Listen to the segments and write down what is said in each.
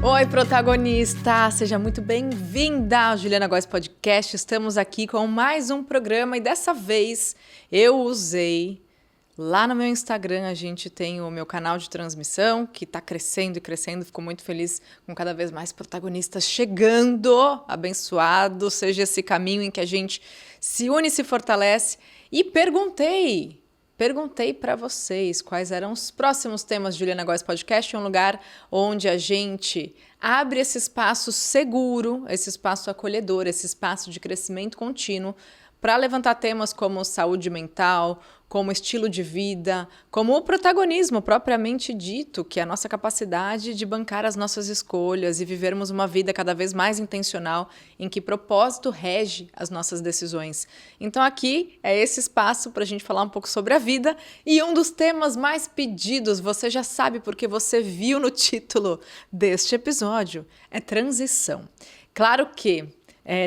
Oi, protagonista! Seja muito bem-vinda ao Juliana Góes Podcast. Estamos aqui com mais um programa e dessa vez eu usei... Lá no meu Instagram a gente tem o meu canal de transmissão que está crescendo e crescendo. Fico muito feliz com cada vez mais protagonistas chegando. Abençoado seja esse caminho em que a gente se une e se fortalece. E perguntei para vocês quais eram os próximos temas de Juliana Góes Podcast, um lugar onde a gente abre esse espaço seguro, esse espaço acolhedor, esse espaço de crescimento contínuo para levantar temas como saúde mental, como estilo de vida, como o protagonismo propriamente dito, que é a nossa capacidade de bancar as nossas escolhas e vivermos uma vida cada vez mais intencional em que propósito rege as nossas decisões. Então aqui é esse espaço para a gente falar um pouco sobre a vida e um dos temas mais pedidos, você já sabe porque você viu no título deste episódio, é transição. Claro que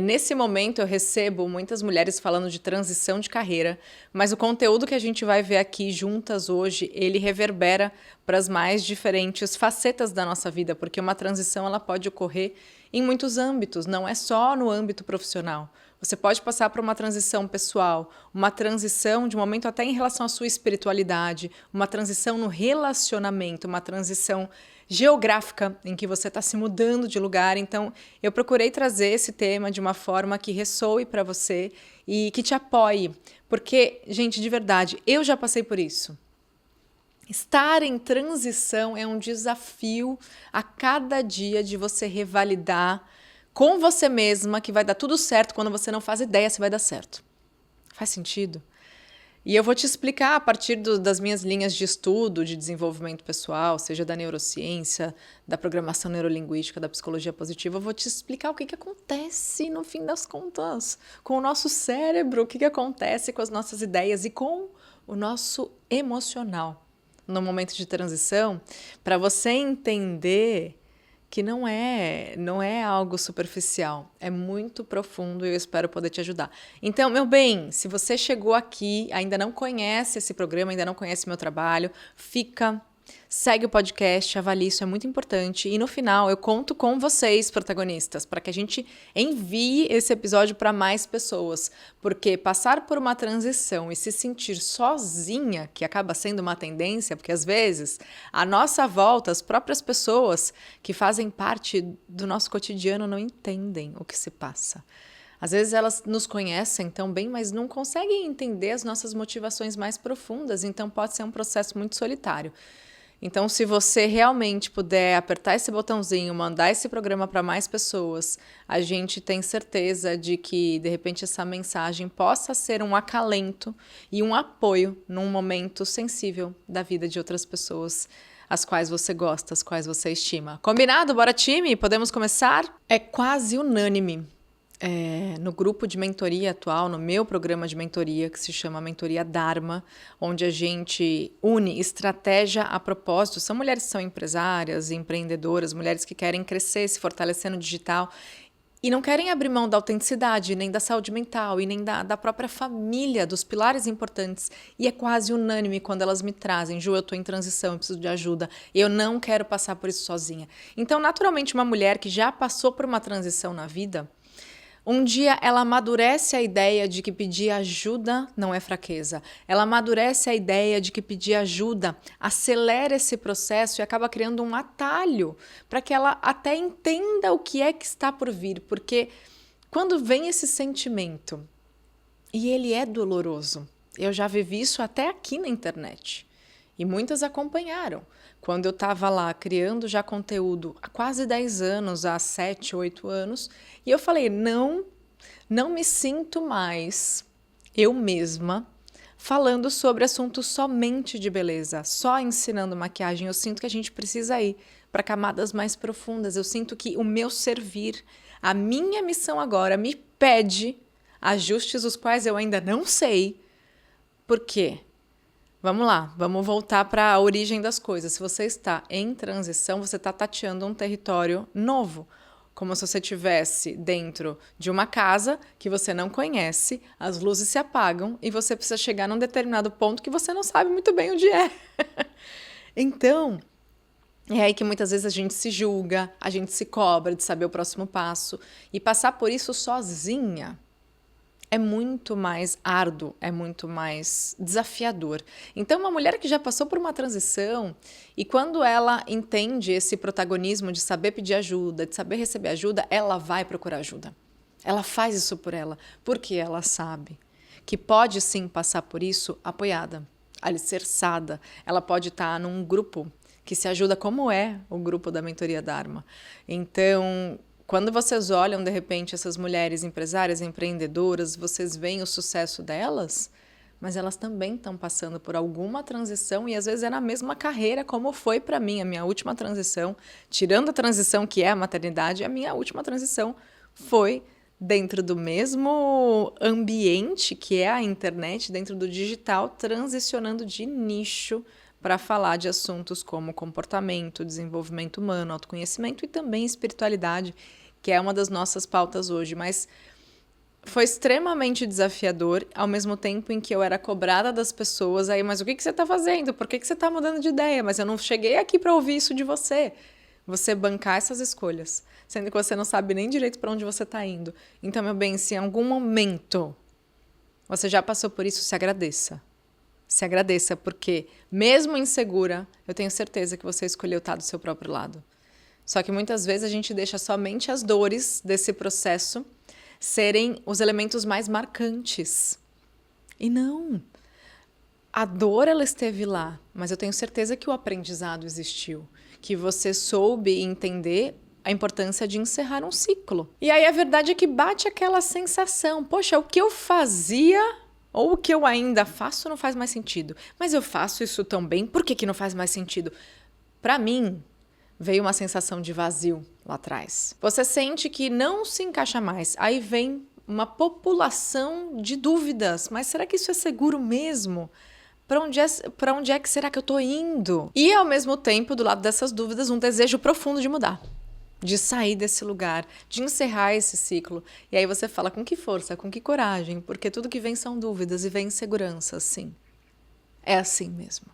nesse momento eu recebo muitas mulheres falando de transição de carreira, mas o conteúdo que a gente vai ver aqui juntas hoje, ele reverbera para as mais diferentes facetas da nossa vida, porque uma transição ela pode ocorrer em muitos âmbitos, não é só no âmbito profissional. Você pode passar por uma transição pessoal, uma transição de momento até em relação à sua espiritualidade, uma transição no relacionamento, uma transição geográfica em que você está se mudando de lugar. Então, eu procurei trazer esse tema de uma forma que ressoe para você e que te apoie. Porque, gente, de verdade, eu já passei por isso. Estar em transição é um desafio a cada dia de você revalidar com você mesma que vai dar tudo certo quando você não faz ideia se vai dar certo. Faz sentido? E eu vou te explicar a partir das minhas linhas de estudo, de desenvolvimento pessoal, seja da neurociência, da programação neurolinguística, da psicologia positiva, eu vou te explicar o que acontece no fim das contas com o nosso cérebro, o que acontece com as nossas ideias e com o nosso emocional no momento de transição, para você entender que não é algo superficial, é muito profundo e eu espero poder te ajudar. Então, meu bem, se você chegou aqui, ainda não conhece esse programa, ainda não conhece meu trabalho, segue o podcast, avalie, isso é muito importante. E no final, eu conto com vocês, protagonistas, para que a gente envie esse episódio para mais pessoas. Porque passar por uma transição e se sentir sozinha, que acaba sendo uma tendência, porque às vezes, à nossa volta, as próprias pessoas que fazem parte do nosso cotidiano não entendem o que se passa. Às vezes elas nos conhecem tão bem, mas não conseguem entender as nossas motivações mais profundas, então pode ser um processo muito solitário. Então, se você realmente puder apertar esse botãozinho, mandar esse programa para mais pessoas, a gente tem certeza de que, de repente, essa mensagem possa ser um acalento e um apoio num momento sensível da vida de outras pessoas, as quais você gosta, as quais você estima. Combinado? Bora, time? Podemos começar? É quase unânime. No grupo de mentoria atual, no meu programa de mentoria, que se chama Mentoria Dharma, onde a gente une estratégia a propósito. São mulheres que são empresárias, empreendedoras, mulheres que querem crescer, se fortalecer no digital e não querem abrir mão da autenticidade, nem da saúde mental e nem da própria família, dos pilares importantes. E é quase unânime quando elas me trazem: Ju, eu estou em transição, eu preciso de ajuda, eu não quero passar por isso sozinha. Então, naturalmente, uma mulher que já passou por uma transição na vida, um dia ela amadurece a ideia de que pedir ajuda não é fraqueza. Ela amadurece a ideia de que pedir ajuda acelera esse processo e acaba criando um atalho para que ela até entenda o que é que está por vir. Porque quando vem esse sentimento, e ele é doloroso, eu já vivi isso até aqui na internet, e muitas acompanharam. Quando eu estava lá criando já conteúdo há quase 10 anos, há 7, 8 anos, e eu falei, não me sinto mais eu mesma falando sobre assuntos somente de beleza, só ensinando maquiagem. Eu sinto que a gente precisa ir para camadas mais profundas. Eu sinto que o meu servir, a minha missão agora me pede ajustes os quais eu ainda não sei. Por quê? Vamos lá, vamos voltar para a origem das coisas. Se você está em transição, você está tateando um território novo. Como se você estivesse dentro de uma casa que você não conhece, as luzes se apagam e você precisa chegar num determinado ponto que você não sabe muito bem onde é. Então, É aí que muitas vezes a gente se julga, a gente se cobra de saber o próximo passo. E passar por isso sozinha é muito mais árduo, é muito mais desafiador. Então, uma mulher que já passou por uma transição e quando ela entende esse protagonismo de saber pedir ajuda, de saber receber ajuda, ela vai procurar ajuda. Ela faz isso por ela, porque ela sabe que pode sim passar por isso apoiada, alicerçada. Ela pode estar num grupo que se ajuda, como é o grupo da Mentoria Dharma. Então, quando vocês olham, de repente, essas mulheres empresárias, empreendedoras, vocês veem o sucesso delas, mas elas também estão passando por alguma transição e às vezes é na mesma carreira, como foi para mim, a minha última transição. Tirando a transição que é a maternidade, a minha última transição foi dentro do mesmo ambiente que é a internet, dentro do digital, transicionando de nicho para falar de assuntos como comportamento, desenvolvimento humano, autoconhecimento e também espiritualidade, que é uma das nossas pautas hoje. Mas foi extremamente desafiador, ao mesmo tempo em que eu era cobrada das pessoas. Aí, mas o que você está fazendo? Por que você está mudando de ideia? Mas eu não cheguei aqui para ouvir isso de você. Você bancar essas escolhas, sendo que você não sabe nem direito para onde você está indo. Então, meu bem, se em algum momento você já passou por isso, se agradeça. Se agradeça, porque mesmo insegura, eu tenho certeza que você escolheu estar do seu próprio lado. Só que muitas vezes a gente deixa somente as dores desse processo serem os elementos mais marcantes. E não. A dor, ela esteve lá, mas eu tenho certeza que o aprendizado existiu. Que você soube entender a importância de encerrar um ciclo. E aí a verdade é que bate aquela sensação. Poxa, o que eu fazia ou o que eu ainda faço não faz mais sentido. Mas eu faço isso tão bem, por que não faz mais sentido? Para mim, veio uma sensação de vazio lá atrás. Você sente que não se encaixa mais. Aí vem uma população de dúvidas. Mas será que isso é seguro mesmo? Para onde é que será que eu estou indo? E, ao mesmo tempo, do lado dessas dúvidas, um desejo profundo de mudar. De sair desse lugar, de encerrar esse ciclo. E aí você fala, com que força, com que coragem? Porque tudo que vem são dúvidas e vem insegurança, sim. É assim mesmo.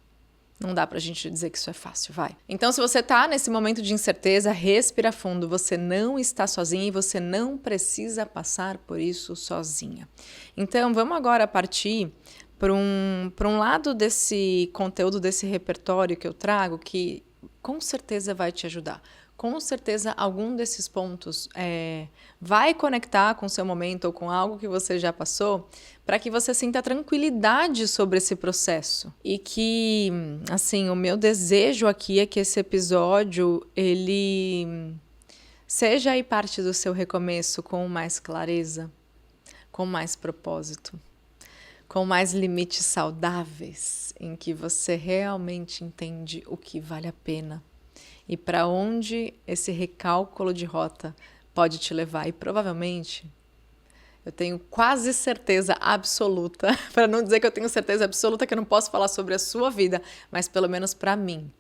Não dá pra gente dizer que isso é fácil, vai. Então, se você tá nesse momento de incerteza, respira fundo. Você não está sozinha e você não precisa passar por isso sozinha. Então, vamos agora partir para um lado desse conteúdo, desse repertório que eu trago, que com certeza vai te ajudar. Com certeza, algum desses pontos vai conectar com o seu momento ou com algo que você já passou, para que você sinta tranquilidade sobre esse processo. E que, assim, o meu desejo aqui é que esse episódio, ele seja aí parte do seu recomeço com mais clareza, com mais propósito, com mais limites saudáveis, em que você realmente entende o que vale a pena e para onde esse recálculo de rota pode te levar. E provavelmente, eu tenho quase certeza absoluta, para não dizer que eu tenho certeza absoluta que eu não posso falar sobre a sua vida, mas pelo menos para mim,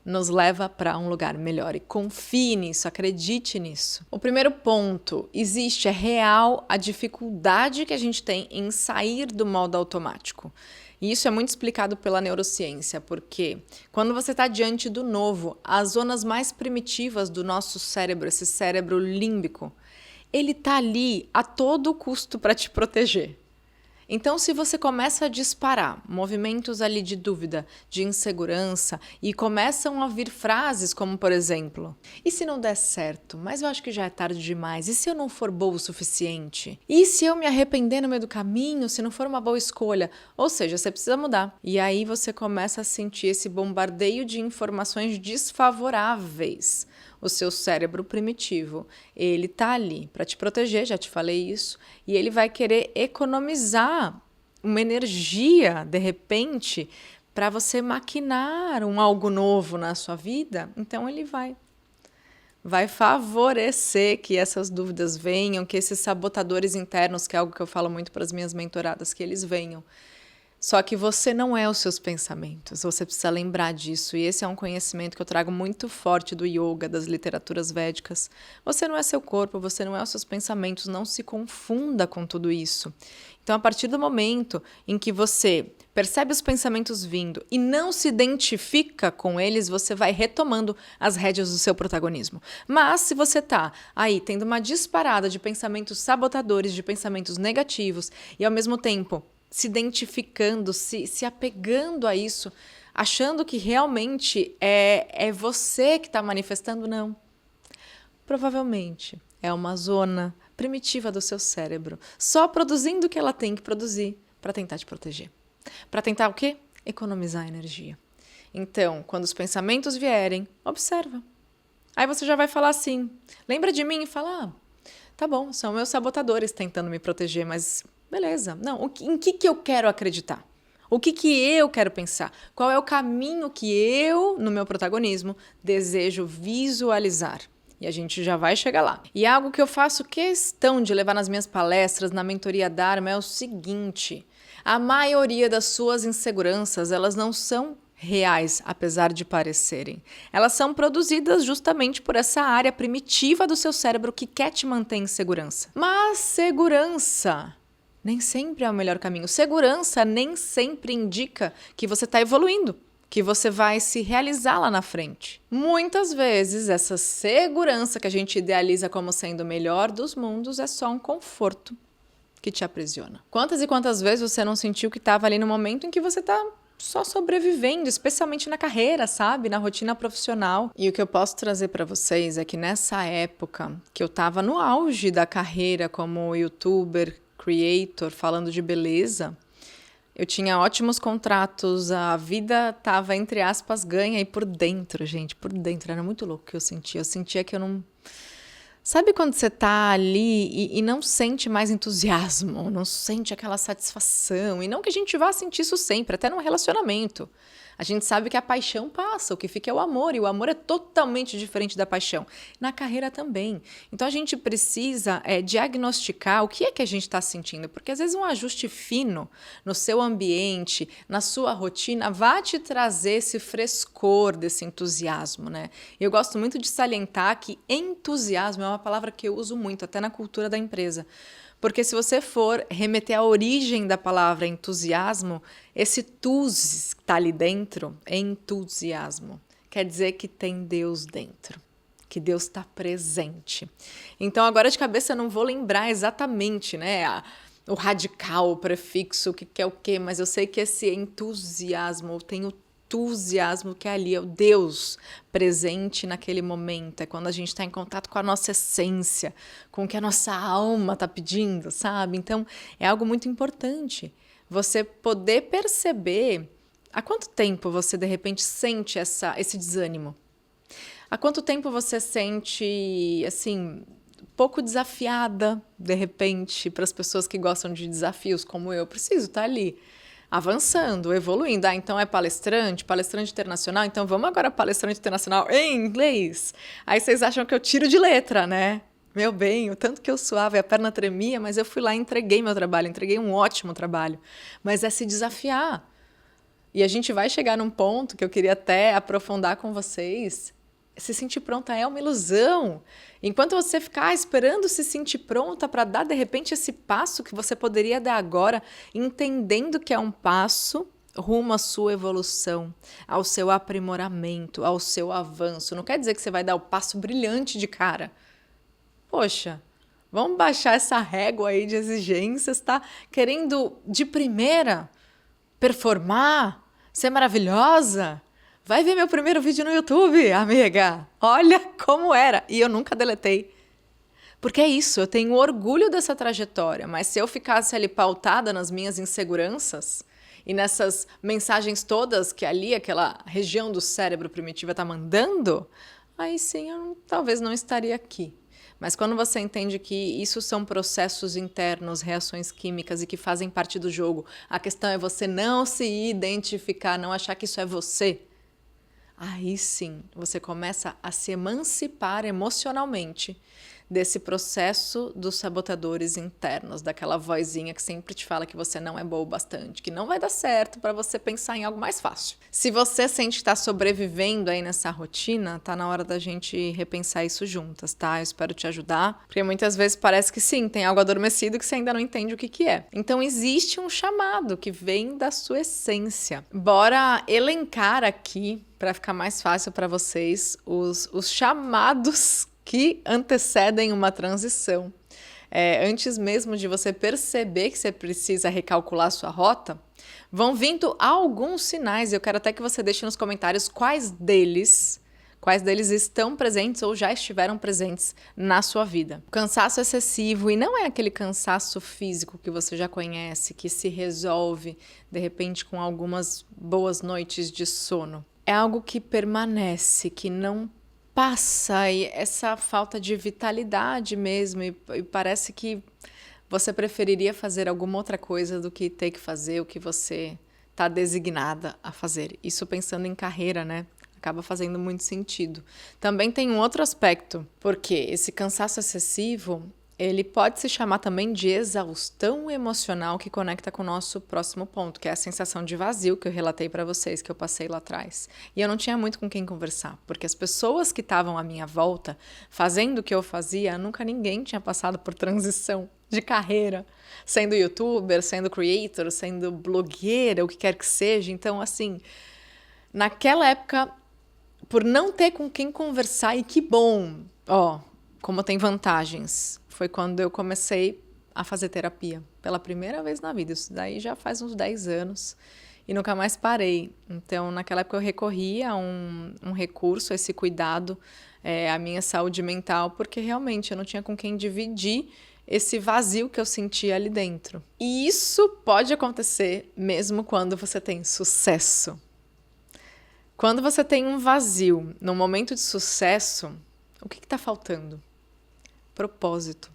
nos leva para um lugar melhor. E confie nisso, acredite nisso. O primeiro ponto, é real a dificuldade que a gente tem em sair do modo automático. E isso é muito explicado pela neurociência, porque quando você está diante do novo, as zonas mais primitivas do nosso cérebro, esse cérebro límbico, ele está ali a todo custo para te proteger. Então, se você começa a disparar movimentos ali de dúvida, de insegurança, e começam a vir frases como, por exemplo, e se não der certo? Mas eu acho que já é tarde demais. E se eu não for boa o suficiente? E se eu me arrepender no meio do caminho, se não for uma boa escolha? Ou seja, você precisa mudar. E aí você começa a sentir esse bombardeio de informações desfavoráveis. O seu cérebro primitivo, ele tá ali para te proteger, já te falei isso, e ele vai querer economizar uma energia, de repente, para você maquinar algo novo na sua vida. Então ele vai favorecer que essas dúvidas venham, que esses sabotadores internos, que é algo que eu falo muito para as minhas mentoradas, que eles venham. Só que você não é os seus pensamentos, você precisa lembrar disso. E esse é um conhecimento que eu trago muito forte do yoga, das literaturas védicas. Você não é seu corpo, você não é os seus pensamentos, não se confunda com tudo isso. Então, a partir do momento em que você percebe os pensamentos vindo e não se identifica com eles, você vai retomando as rédeas do seu protagonismo. Mas se você está aí tendo uma disparada de pensamentos sabotadores, de pensamentos negativos e ao mesmo tempo se identificando, se apegando a isso, achando que realmente é você que está manifestando, não. Provavelmente é uma zona primitiva do seu cérebro, só produzindo o que ela tem que produzir para tentar te proteger. Para tentar o quê? Economizar energia. Então, quando os pensamentos vierem, observa. Aí você já vai falar assim, lembra de mim e fala, tá bom, são meus sabotadores tentando me proteger, mas beleza. Não, em que eu quero acreditar? O que eu quero pensar? Qual é o caminho que eu, no meu protagonismo, desejo visualizar? E a gente já vai chegar lá. E algo que eu faço questão de levar nas minhas palestras, na mentoria Dharma, é o seguinte: a maioria das suas inseguranças, elas não são reais, apesar de parecerem. Elas são produzidas justamente por essa área primitiva do seu cérebro que quer te manter em segurança. Mas segurança nem sempre é o melhor caminho. Segurança nem sempre indica que você está evoluindo, que você vai se realizar lá na frente. Muitas vezes, essa segurança que a gente idealiza como sendo o melhor dos mundos é só um conforto que te aprisiona. Quantas e quantas vezes você não sentiu que estava ali no momento em que você está só sobrevivendo, especialmente na carreira, sabe? Na rotina profissional. E o que eu posso trazer para vocês é que nessa época que eu estava no auge da carreira como youtuber, creator, falando de beleza, eu tinha ótimos contratos, a vida tava, entre aspas, ganha e por dentro, gente, por dentro. Era muito louco o que eu sentia. Eu sentia que eu não... Sabe quando você tá ali e não sente mais entusiasmo, não sente aquela satisfação? E não que a gente vá sentir isso sempre, até num relacionamento. A gente sabe que a paixão passa, o que fica é o amor, e o amor é totalmente diferente da paixão. Na carreira também. Então a gente precisa diagnosticar o que é que a gente está sentindo, porque às vezes um ajuste fino no seu ambiente, na sua rotina, vai te trazer esse frescor desse entusiasmo, né? Eu gosto muito de salientar que entusiasmo é uma palavra que eu uso muito, até na cultura da empresa. Porque se você for remeter à origem da palavra entusiasmo, esse tus que está ali dentro, entusiasmo, quer dizer que tem Deus dentro, que Deus está presente. Então agora de cabeça eu não vou lembrar exatamente, né, o radical, o prefixo, o que é o quê, mas eu sei que esse entusiasmo tem o entusiasmo que é ali, é o Deus presente naquele momento, é quando a gente está em contato com a nossa essência, com o que a nossa alma está pedindo, sabe? Então, é algo muito importante você poder perceber há quanto tempo você, de repente, sente esse desânimo. Há quanto tempo você sente, assim, pouco desafiada, de repente, para as pessoas que gostam de desafios como eu, preciso estar ali, avançando, evoluindo. Então é palestrante internacional, então vamos agora palestrante internacional em inglês. Aí vocês acham que eu tiro de letra, né? Meu bem, o tanto que eu suava e a perna tremia, mas eu fui lá e entreguei meu trabalho, entreguei um ótimo trabalho. Mas é se desafiar. E a gente vai chegar num ponto que eu queria até aprofundar com vocês. Se sentir pronta é uma ilusão. Enquanto você ficar esperando se sentir pronta para dar, de repente, esse passo que você poderia dar agora, entendendo que é um passo rumo à sua evolução, ao seu aprimoramento, ao seu avanço. Não quer dizer que você vai dar o passo brilhante de cara. Poxa, vamos baixar essa régua aí de exigências, tá? Querendo, de primeira, performar, ser maravilhosa? Vai ver meu primeiro vídeo no YouTube, amiga. Olha como era. E eu nunca deletei. Porque é isso, eu tenho orgulho dessa trajetória. Mas se eu ficasse ali pautada nas minhas inseguranças e nessas mensagens todas que ali, aquela região do cérebro primitiva está mandando, aí sim eu talvez não estaria aqui. Mas quando você entende que isso são processos internos, reações químicas e que fazem parte do jogo, a questão é você não se identificar, não achar que isso é você. Aí sim, você começa a se emancipar emocionalmente desse processo dos sabotadores internos, daquela vozinha que sempre te fala que você não é boa o bastante, que não vai dar certo para você pensar em algo mais fácil. Se você sente que está sobrevivendo aí nessa rotina, tá na hora da gente repensar isso juntas, tá? Eu espero te ajudar, porque muitas vezes parece que sim, tem algo adormecido que você ainda não entende o que é. Então existe um chamado que vem da sua essência. Bora elencar aqui, para ficar mais fácil para vocês, os chamados que antecedem uma transição. Antes mesmo de você perceber que você precisa recalcular sua rota, vão vindo alguns sinais. Eu quero até que você deixe nos comentários quais deles estão presentes ou já estiveram presentes na sua vida. O cansaço excessivo, e não é aquele cansaço físico que você já conhece, que se resolve, de repente, com algumas boas noites de sono. É algo que permanece, que não passa, e essa falta de vitalidade mesmo, e parece que você preferiria fazer alguma outra coisa do que ter que fazer o que você está designada a fazer. Isso pensando em carreira, né? Acaba fazendo muito sentido. Também tem um outro aspecto, porque esse cansaço excessivo, ele pode se chamar também de exaustão emocional, que conecta com o nosso próximo ponto, que é a sensação de vazio que eu relatei para vocês, que eu passei lá atrás. E eu não tinha muito com quem conversar, porque as pessoas que estavam à minha volta, fazendo o que eu fazia, nunca ninguém tinha passado por transição de carreira, sendo youtuber, sendo creator, sendo blogueira, o que quer que seja. Então, assim, naquela época, por não ter com quem conversar, e que bom, como tem vantagens, foi quando eu comecei a fazer terapia pela primeira vez na vida. Isso daí já faz uns 10 anos e nunca mais parei. Então, naquela época eu recorri a um recurso, a esse cuidado, à minha saúde mental, porque realmente eu não tinha com quem dividir esse vazio que eu sentia ali dentro. E isso pode acontecer mesmo quando você tem sucesso. Quando você tem um vazio no momento de sucesso, o que está faltando? Propósito.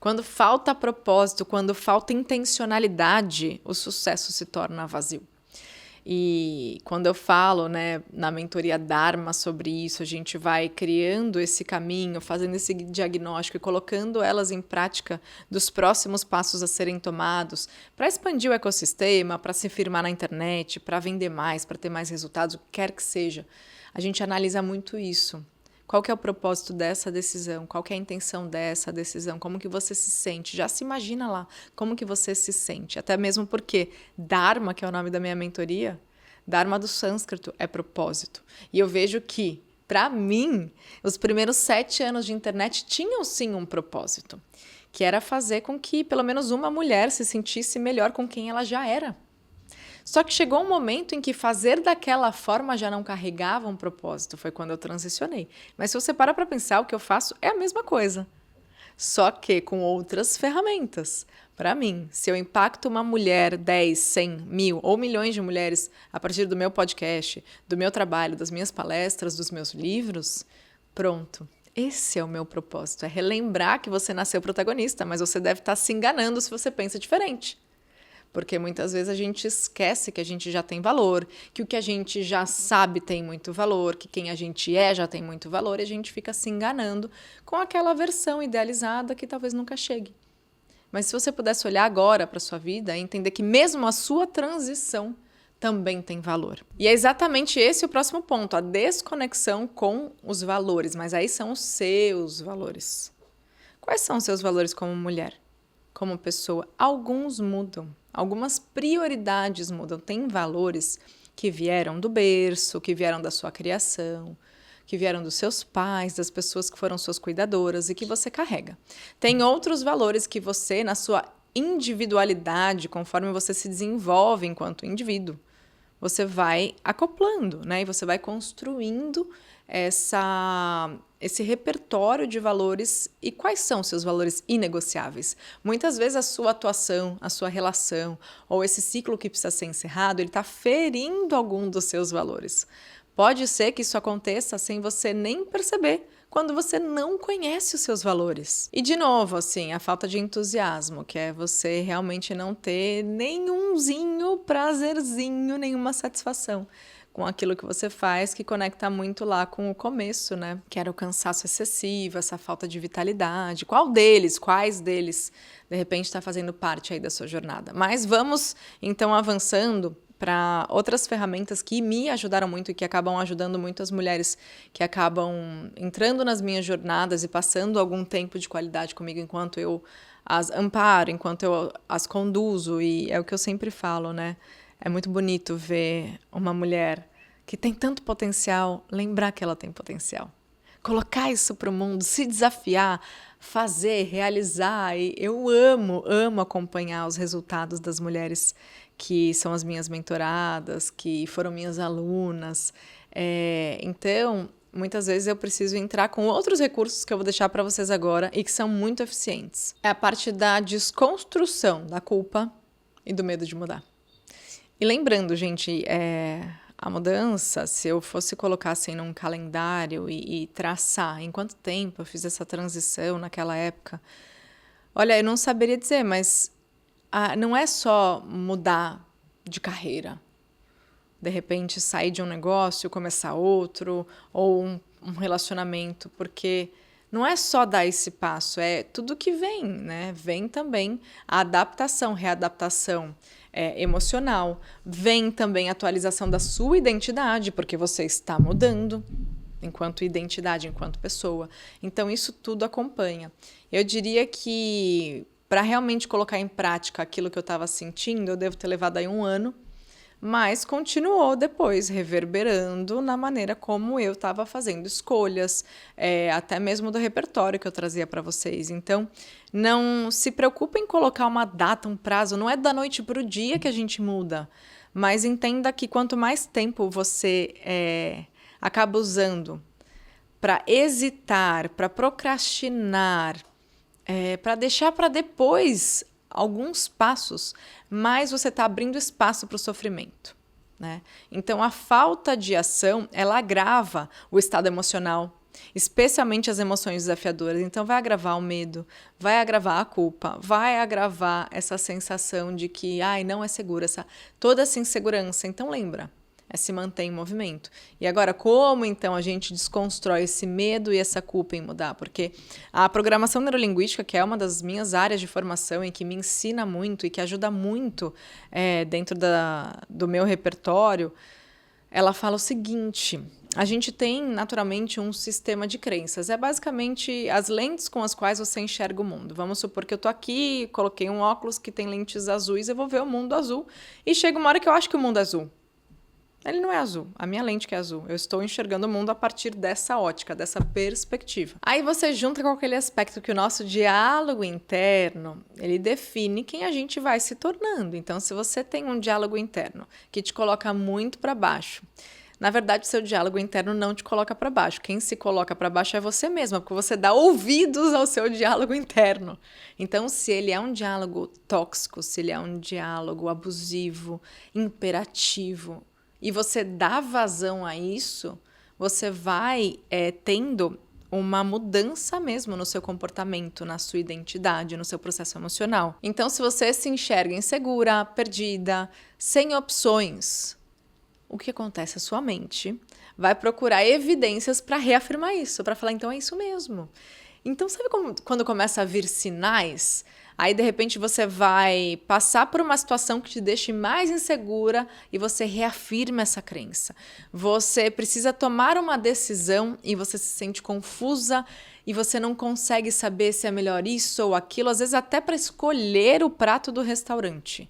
Quando falta propósito, quando falta intencionalidade, o sucesso se torna vazio. E quando eu falo, né, na mentoria Dharma sobre isso, a gente vai criando esse caminho, fazendo esse diagnóstico e colocando elas em prática dos próximos passos a serem tomados para expandir o ecossistema, para se firmar na internet, para vender mais, para ter mais resultados, o que quer que seja. A gente analisa muito isso. Qual que é o propósito dessa decisão? Qual que é a intenção dessa decisão? Como que você se sente? Já se imagina lá como que você se sente. Até mesmo porque Dharma, que é o nome da minha mentoria, Dharma do sânscrito é propósito. E eu vejo que, para mim, os primeiros 7 anos de internet tinham sim um propósito, que era fazer com que pelo menos uma mulher se sentisse melhor com quem ela já era. Só que chegou um momento em que fazer daquela forma já não carregava um propósito. Foi quando eu transicionei. Mas se você parar para pensar, o que eu faço é a mesma coisa. Só que com outras ferramentas. Para mim, se eu impacto uma mulher, 10, 100, 1000 ou milhões de mulheres a partir do meu podcast, do meu trabalho, das minhas palestras, dos meus livros, pronto. Esse é o meu propósito. É relembrar que você nasceu protagonista, mas você deve estar se enganando se você pensa diferente. Porque muitas vezes a gente esquece que a gente já tem valor, que o que a gente já sabe tem muito valor, que quem a gente é já tem muito valor, e a gente fica se enganando com aquela versão idealizada que talvez nunca chegue. Mas se você pudesse olhar agora para a sua vida e entender que mesmo a sua transição também tem valor. E é exatamente esse o próximo ponto, a desconexão com os valores, mas aí são os seus valores. Quais são os seus valores como mulher? Como pessoa? Alguns mudam. Algumas prioridades mudam. Tem valores que vieram do berço, que vieram da sua criação, que vieram dos seus pais, das pessoas que foram suas cuidadoras e que você carrega. Tem outros valores que você, na sua individualidade, conforme você se desenvolve enquanto indivíduo, você vai acoplando, né? E você vai construindo esse repertório de valores. E quais são seus valores inegociáveis? Muitas vezes a sua atuação, a sua relação ou esse ciclo que precisa ser encerrado, ele está ferindo algum dos seus valores. Pode ser que isso aconteça sem você nem perceber, quando você não conhece os seus valores. E, de novo, assim, a falta de entusiasmo, que é você realmente não ter nenhumzinho prazerzinho, nenhuma satisfação com aquilo que você faz, que conecta muito lá com o começo, né? Que era o cansaço excessivo, essa falta de vitalidade. Quais deles, de repente, está fazendo parte aí da sua jornada? Mas vamos, então, avançando para outras ferramentas que me ajudaram muito e que acabam ajudando muito as mulheres que acabam entrando nas minhas jornadas e passando algum tempo de qualidade comigo enquanto eu as amparo, enquanto eu as conduzo. E é o que eu sempre falo, né? É muito bonito ver uma mulher que tem tanto potencial, lembrar que ela tem potencial. Colocar isso para o mundo, se desafiar, fazer, realizar. E eu amo acompanhar os resultados das mulheres que são as minhas mentoradas, que foram minhas alunas. Então, muitas vezes eu preciso entrar com outros recursos que eu vou deixar para vocês agora e que são muito eficientes. É a parte da desconstrução da culpa e do medo de mudar. E lembrando, gente, a mudança, se eu fosse colocar assim num calendário e traçar em quanto tempo eu fiz essa transição naquela época, olha, eu não saberia dizer, mas não é só mudar de carreira. De repente, sair de um negócio, começar outro, ou um relacionamento, porque não é só dar esse passo, é tudo que vem, né? Vem também a adaptação, readaptação emocional, vem também a atualização da sua identidade, porque você está mudando enquanto identidade, enquanto pessoa. Então, isso tudo acompanha. Eu diria que para realmente colocar em prática aquilo que eu estava sentindo, eu devo ter levado aí 1 ano, mas continuou depois reverberando na maneira como eu estava fazendo escolhas, até mesmo do repertório que eu trazia para vocês. Então, não se preocupe em colocar uma data, um prazo, não é da noite para o dia que a gente muda, mas entenda que quanto mais tempo você acaba usando para hesitar, para procrastinar, para deixar para depois alguns passos, mais você está abrindo espaço para o sofrimento, né? Então, a falta de ação, ela agrava o estado emocional, especialmente as emoções desafiadoras. Então, vai agravar o medo, vai agravar a culpa, vai agravar essa sensação de que não é segura, toda essa insegurança. Então, lembra, se manter em movimento. E agora, como então a gente desconstrói esse medo e essa culpa em mudar? Porque a programação neurolinguística, que é uma das minhas áreas de formação e que me ensina muito e que ajuda muito dentro do meu repertório, ela fala o seguinte: a gente tem naturalmente um sistema de crenças. É basicamente as lentes com as quais você enxerga o mundo. Vamos supor que eu tô aqui, coloquei um óculos que tem lentes azuis, eu vou ver o mundo azul. E chega uma hora que eu acho que o mundo é azul. Ele não é azul, a minha lente que é azul. Eu estou enxergando o mundo a partir dessa ótica, dessa perspectiva. Aí você junta com aquele aspecto que o nosso diálogo interno, ele define quem a gente vai se tornando. Então, se você tem um diálogo interno que te coloca muito para baixo, na verdade, o seu diálogo interno não te coloca para baixo. Quem se coloca para baixo é você mesma, porque você dá ouvidos ao seu diálogo interno. Então, se ele é um diálogo tóxico, se ele é um diálogo abusivo, imperativo, e você dá vazão a isso, você vai tendo uma mudança mesmo no seu comportamento, na sua identidade, no seu processo emocional. Então, se você se enxerga insegura, perdida, sem opções, o que acontece? A sua mente vai procurar evidências para reafirmar isso, para falar, então é isso mesmo. Então, sabe quando começa a vir sinais? Aí, de repente, você vai passar por uma situação que te deixe mais insegura e você reafirma essa crença. Você precisa tomar uma decisão e você se sente confusa e você não consegue saber se é melhor isso ou aquilo, às vezes até para escolher o prato do restaurante.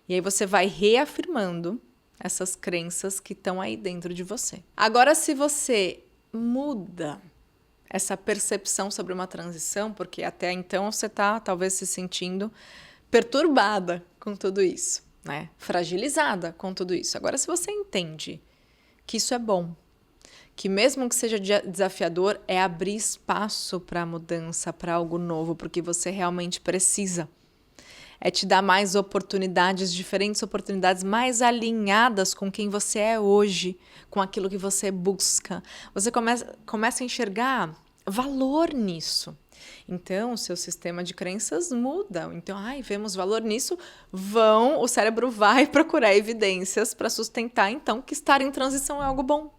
E aí você vai reafirmando essas crenças que estão aí dentro de você. Agora, se você muda essa percepção sobre uma transição, porque até então você está talvez se sentindo perturbada com tudo isso, né? Fragilizada com tudo isso. Agora, se você entende que isso é bom, que mesmo que seja desafiador, é abrir espaço para a mudança, para algo novo, porque você realmente precisa. É te dar mais oportunidades, diferentes oportunidades mais alinhadas com quem você é hoje, com aquilo que você busca. Você começa a enxergar valor nisso. Então, o seu sistema de crenças muda. Então, vemos valor nisso, o cérebro vai procurar evidências para sustentar, então, que estar em transição é algo bom.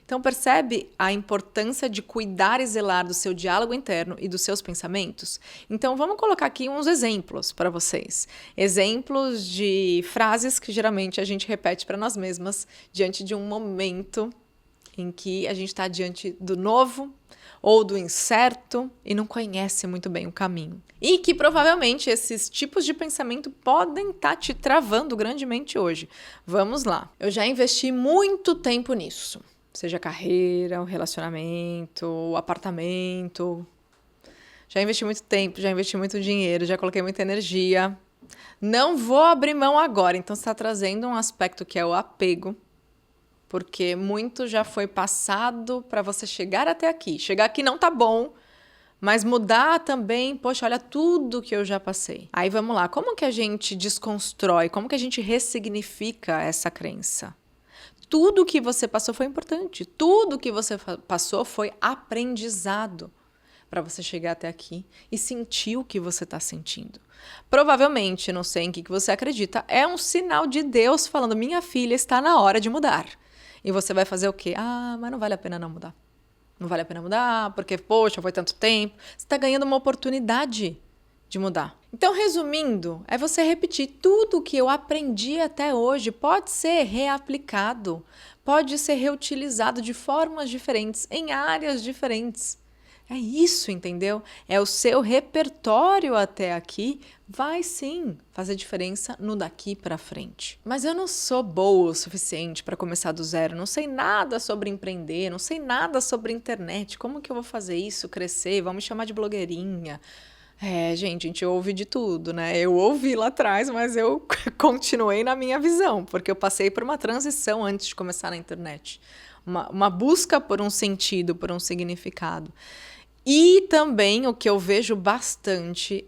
Então, percebe a importância de cuidar e zelar do seu diálogo interno e dos seus pensamentos? Então, vamos colocar aqui uns exemplos para vocês. Exemplos de frases que geralmente a gente repete para nós mesmas diante de um momento em que a gente está diante do novo ou do incerto e não conhece muito bem o caminho. E que provavelmente esses tipos de pensamento podem estar te travando grandemente hoje. Vamos lá. Eu já investi muito tempo nisso. Seja carreira, o relacionamento, o apartamento. Já investi muito tempo, já investi muito dinheiro, já coloquei muita energia. Não vou abrir mão agora. Então, você está trazendo um aspecto que é o apego, porque muito já foi passado para você chegar até aqui. Chegar aqui não tá bom, mas mudar também, poxa, olha tudo que eu já passei. Aí vamos lá, como que a gente desconstrói, como que a gente ressignifica essa crença? Tudo que você passou foi importante, tudo que você passou foi aprendizado para você chegar até aqui e sentir o que você está sentindo. Provavelmente, não sei em que você acredita, é um sinal de Deus falando, minha filha, está na hora de mudar. E você vai fazer o quê? Mas não vale a pena não mudar. Não vale a pena mudar, porque, poxa, foi tanto tempo. Você está ganhando uma oportunidade de mudar. Então, resumindo, é você repetir tudo que eu aprendi até hoje pode ser reaplicado, pode ser reutilizado de formas diferentes, em áreas diferentes. É isso, entendeu? É o seu repertório até aqui vai sim fazer diferença no daqui para frente. Mas eu não sou boa o suficiente para começar do zero, não sei nada sobre empreender, não sei nada sobre internet, como que eu vou fazer isso crescer? Vão me chamar de blogueirinha. Gente, a gente ouve de tudo, né? Eu ouvi lá atrás, mas eu continuei na minha visão, porque eu passei por uma transição antes de começar na internet. Uma busca por um sentido, por um significado. E também o que eu vejo bastante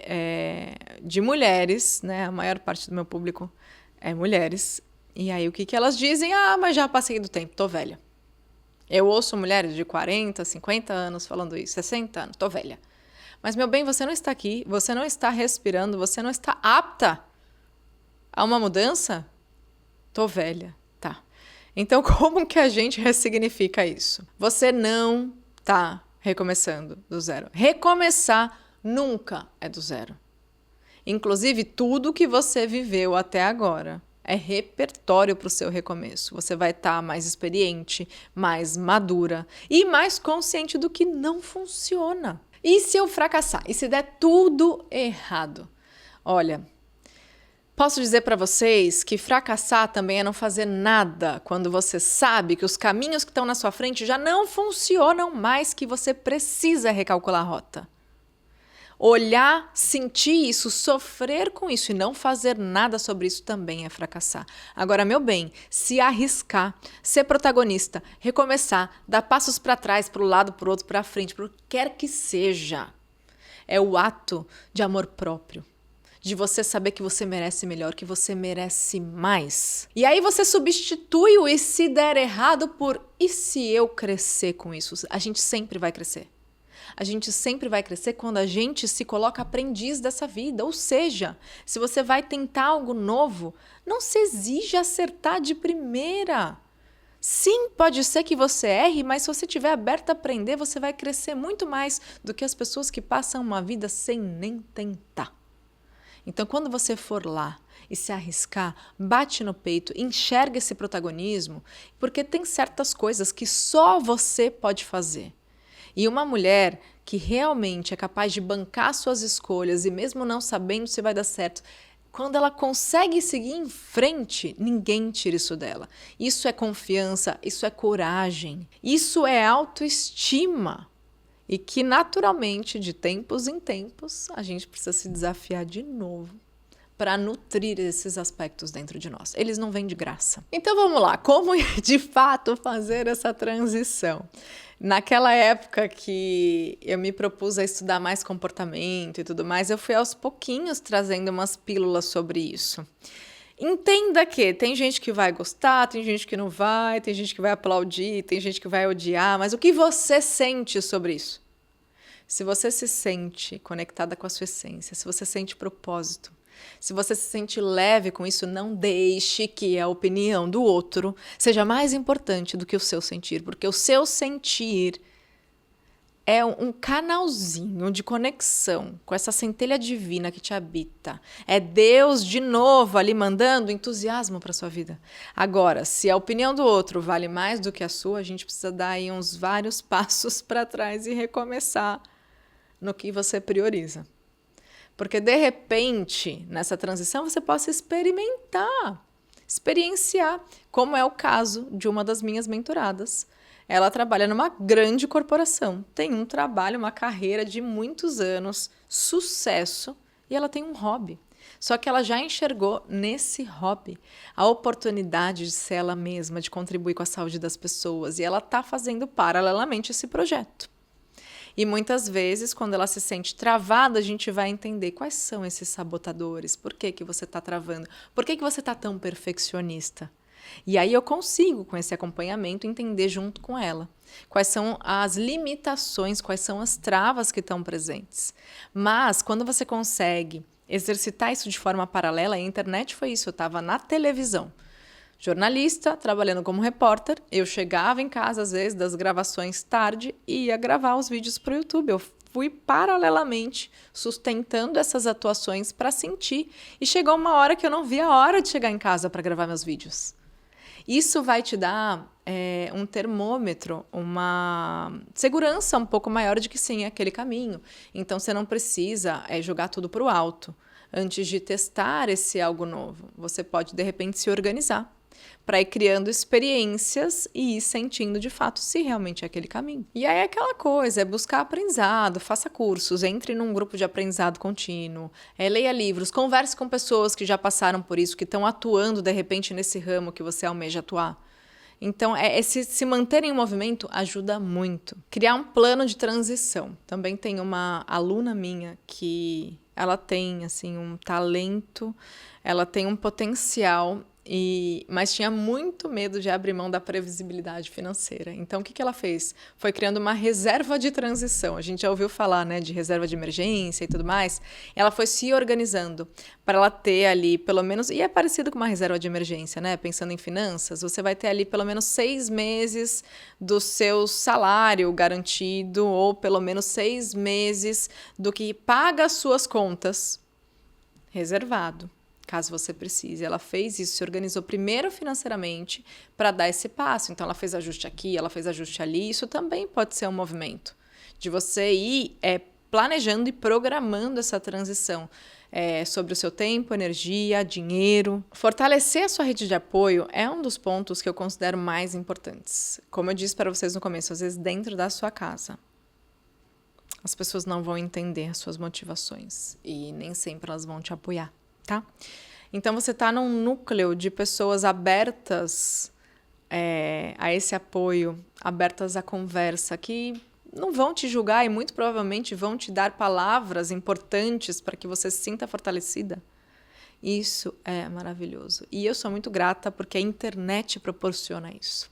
de mulheres, né? A maior parte do meu público é mulheres. E aí o que elas dizem? Mas já passei do tempo, tô velha. Eu ouço mulheres de 40, 50 anos falando isso, 60 anos, tô velha. Mas, meu bem, você não está aqui, você não está respirando, você não está apta a uma mudança? Tô velha, tá. Então, como que a gente ressignifica isso? Você não tá recomeçando do zero. Recomeçar nunca é do zero. Inclusive, tudo que você viveu até agora é repertório para o seu recomeço. Você vai estar mais experiente, mais madura e mais consciente do que não funciona. E se eu fracassar? E se der tudo errado? Olha, posso dizer para vocês que fracassar também é não fazer nada quando você sabe que os caminhos que estão na sua frente já não funcionam mais, que você precisa recalcular a rota. Olhar, sentir isso, sofrer com isso e não fazer nada sobre isso também é fracassar. Agora, meu bem, se arriscar, ser protagonista, recomeçar, dar passos para trás, para o lado, para o outro, para frente, para o que quer que seja, é o ato de amor próprio. De você saber que você merece melhor, que você merece mais. E aí você substitui o e se der errado por e se eu crescer com isso? A gente sempre vai crescer. A gente sempre vai crescer quando a gente se coloca aprendiz dessa vida. Ou seja, se você vai tentar algo novo, não se exija acertar de primeira. Sim, pode ser que você erre, mas se você estiver aberto a aprender, você vai crescer muito mais do que as pessoas que passam uma vida sem nem tentar. Então, quando você for lá e se arriscar, bate no peito, enxerga esse protagonismo, porque tem certas coisas que só você pode fazer. E uma mulher que realmente é capaz de bancar suas escolhas e mesmo não sabendo se vai dar certo, quando ela consegue seguir em frente, ninguém tira isso dela. Isso é confiança, isso é coragem, isso é autoestima. E que naturalmente, de tempos em tempos, a gente precisa se desafiar de novo para nutrir esses aspectos dentro de nós. Eles não vêm de graça. Então vamos lá, como de fato fazer essa transição? Naquela época que eu me propus a estudar mais comportamento e tudo mais, eu fui aos pouquinhos trazendo umas pílulas sobre isso. Entenda que tem gente que vai gostar, tem gente que não vai, tem gente que vai aplaudir, tem gente que vai odiar, mas o que você sente sobre isso? Se você se sente conectada com a sua essência, se você sente propósito, se você se sente leve com isso, não deixe que a opinião do outro seja mais importante do que o seu sentir, porque o seu sentir é um canalzinho de conexão com essa centelha divina que te habita. É Deus de novo ali mandando entusiasmo para sua vida. Agora, se a opinião do outro vale mais do que a sua, a gente precisa dar aí uns vários passos para trás e recomeçar no que você prioriza. Porque, de repente, nessa transição, você possa experienciar, como é o caso de uma das minhas mentoradas. Ela trabalha numa grande corporação, tem um trabalho, uma carreira de muitos anos, sucesso, e ela tem um hobby. Só que ela já enxergou nesse hobby a oportunidade de ser ela mesma, de contribuir com a saúde das pessoas, e ela está fazendo paralelamente esse projeto. E muitas vezes, quando ela se sente travada, a gente vai entender quais são esses sabotadores, por que você está travando, por que você está tão perfeccionista. E aí eu consigo, com esse acompanhamento, entender junto com ela quais são as limitações, quais são as travas que estão presentes. Mas quando você consegue exercitar isso de forma paralela, a internet foi isso, eu estava na televisão, jornalista, trabalhando como repórter, eu chegava em casa às vezes das gravações tarde e ia gravar os vídeos para o YouTube. Eu fui paralelamente sustentando essas atuações para sentir e chegou uma hora que eu não via a hora de chegar em casa para gravar meus vídeos. Isso vai te dar um termômetro, uma segurança um pouco maior de que sim, é aquele caminho. Então, você não precisa jogar tudo para o alto antes de testar esse algo novo. Você pode, de repente, se organizar para ir criando experiências e ir sentindo de fato se realmente é aquele caminho. E aí é aquela coisa, é buscar aprendizado, faça cursos, entre num grupo de aprendizado contínuo, leia livros, converse com pessoas que já passaram por isso, que estão atuando de repente nesse ramo que você almeja atuar. Então, se manter em movimento ajuda muito. Criar um plano de transição. Também tem uma aluna minha que ela tem assim, um talento, ela tem um potencial, mas tinha muito medo de abrir mão da previsibilidade financeira. Então, o que ela fez? Foi criando uma reserva de transição. A gente já ouviu falar, né, de reserva de emergência e tudo mais. Ela foi se organizando para ela ter ali, pelo menos... E é parecido com uma reserva de emergência, né? Pensando em finanças, você vai ter ali pelo menos 6 meses do seu salário garantido, ou pelo menos 6 meses do que paga as suas contas reservado, caso você precise. Ela fez isso, se organizou primeiro financeiramente para dar esse passo. Então, ela fez ajuste aqui, ela fez ajuste ali. Isso também pode ser um movimento de você ir planejando e programando essa transição sobre o seu tempo, energia, dinheiro. Fortalecer a sua rede de apoio é um dos pontos que eu considero mais importantes. Como eu disse para vocês no começo, às vezes dentro da sua casa, as pessoas não vão entender as suas motivações e nem sempre elas vão te apoiar. Tá? Então, você está num núcleo de pessoas abertas a esse apoio, abertas à conversa, que não vão te julgar e muito provavelmente vão te dar palavras importantes para que você se sinta fortalecida. Isso é maravilhoso. E eu sou muito grata porque a internet proporciona isso.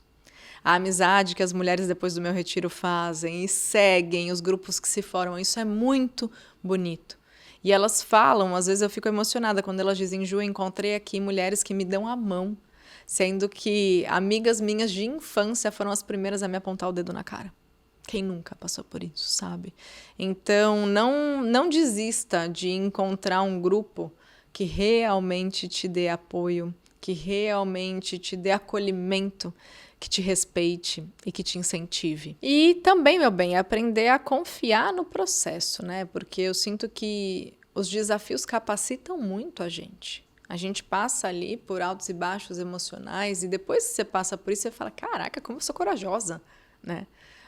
A amizade que as mulheres depois do meu retiro fazem e seguem os grupos que se formam, isso é muito bonito. E elas falam, às vezes eu fico emocionada quando elas dizem: Ju, encontrei aqui mulheres que me dão a mão, sendo que amigas minhas de infância foram as primeiras a me apontar o dedo na cara. Quem nunca passou por isso, sabe? Então, não desista de encontrar um grupo que realmente te dê apoio, que realmente te dê acolhimento, que te respeite e que te incentive. E também, meu bem, aprender a confiar no processo, né? Porque eu sinto que os desafios capacitam muito a gente. A gente passa ali por altos e baixos emocionais e depois que você passa por isso, você fala: caraca, como eu sou corajosa, né?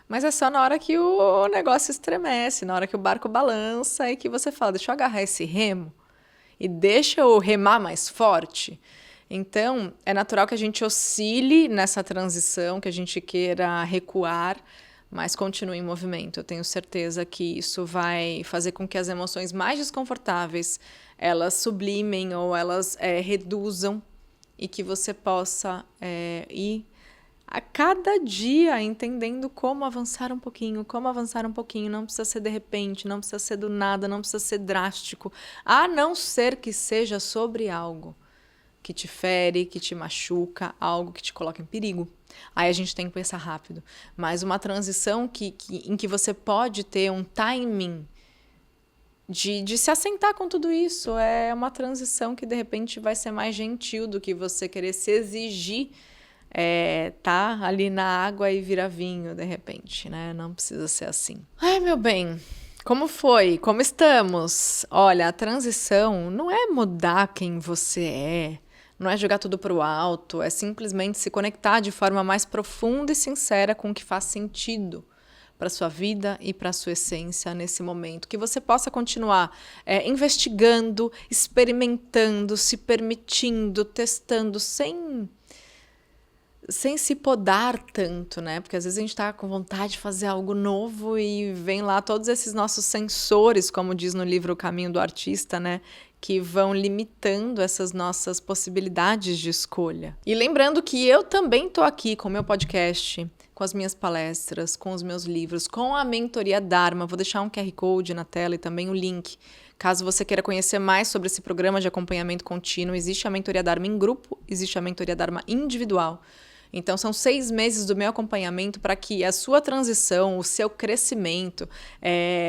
Mas é só na hora que o negócio estremece, na hora que o barco balança e que você fala: deixa eu agarrar esse remo e deixa eu remar mais forte. Então, é natural que a gente oscile nessa transição, que a gente queira recuar, mas continue em movimento. Eu tenho certeza que isso vai fazer com que as emoções mais desconfortáveis, elas sublimem ou elas reduzam e que você possa ir a cada dia entendendo como avançar um pouquinho, não precisa ser de repente, não precisa ser do nada, não precisa ser drástico, a não ser que seja sobre algo que te fere, que te machuca, algo que te coloca em perigo. Aí a gente tem que pensar rápido. Mas uma transição em que você pode ter um timing de se assentar com tudo isso, é uma transição que de repente vai ser mais gentil do que você querer se exigir tá ali na água e virar vinho de repente, né? Não precisa ser assim. Ai, meu bem, como foi? Como estamos? Olha, a transição não é mudar quem você é, não é jogar tudo pro alto, é simplesmente se conectar de forma mais profunda e sincera com o que faz sentido para sua vida e para sua essência nesse momento. Que você possa continuar investigando, experimentando, se permitindo, testando, sem se podar tanto, né? Porque às vezes a gente tá com vontade de fazer algo novo e vem lá todos esses nossos sensores, como diz no livro O Caminho do Artista, né? Que vão limitando essas nossas possibilidades de escolha. E lembrando que eu também tô aqui com o meu podcast, com as minhas palestras, com os meus livros, com a mentoria Dharma. Vou deixar um QR Code na tela e também o link. Caso você queira conhecer mais sobre esse programa de acompanhamento contínuo, existe a mentoria Dharma em grupo, existe a mentoria Dharma individual. Então, são 6 meses do meu acompanhamento para que a sua transição, o seu crescimento,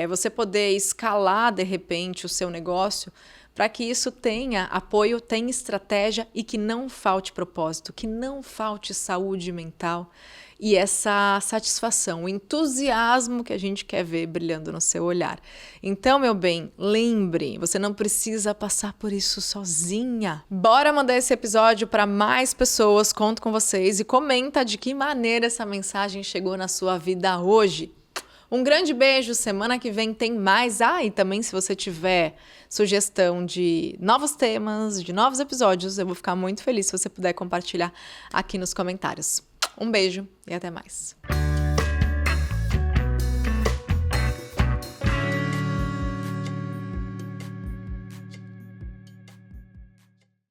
você poder escalar, de repente, o seu negócio, para que isso tenha apoio, tenha estratégia e que não falte propósito, que não falte saúde mental e essa satisfação, o entusiasmo que a gente quer ver brilhando no seu olhar. Então, meu bem, lembre, você não precisa passar por isso sozinha. Bora mandar esse episódio para mais pessoas, conto com vocês e comenta de que maneira essa mensagem chegou na sua vida hoje. Um grande beijo, semana que vem tem mais. E também se você tiver sugestão de novos temas, de novos episódios, eu vou ficar muito feliz se você puder compartilhar aqui nos comentários. Um beijo e até mais.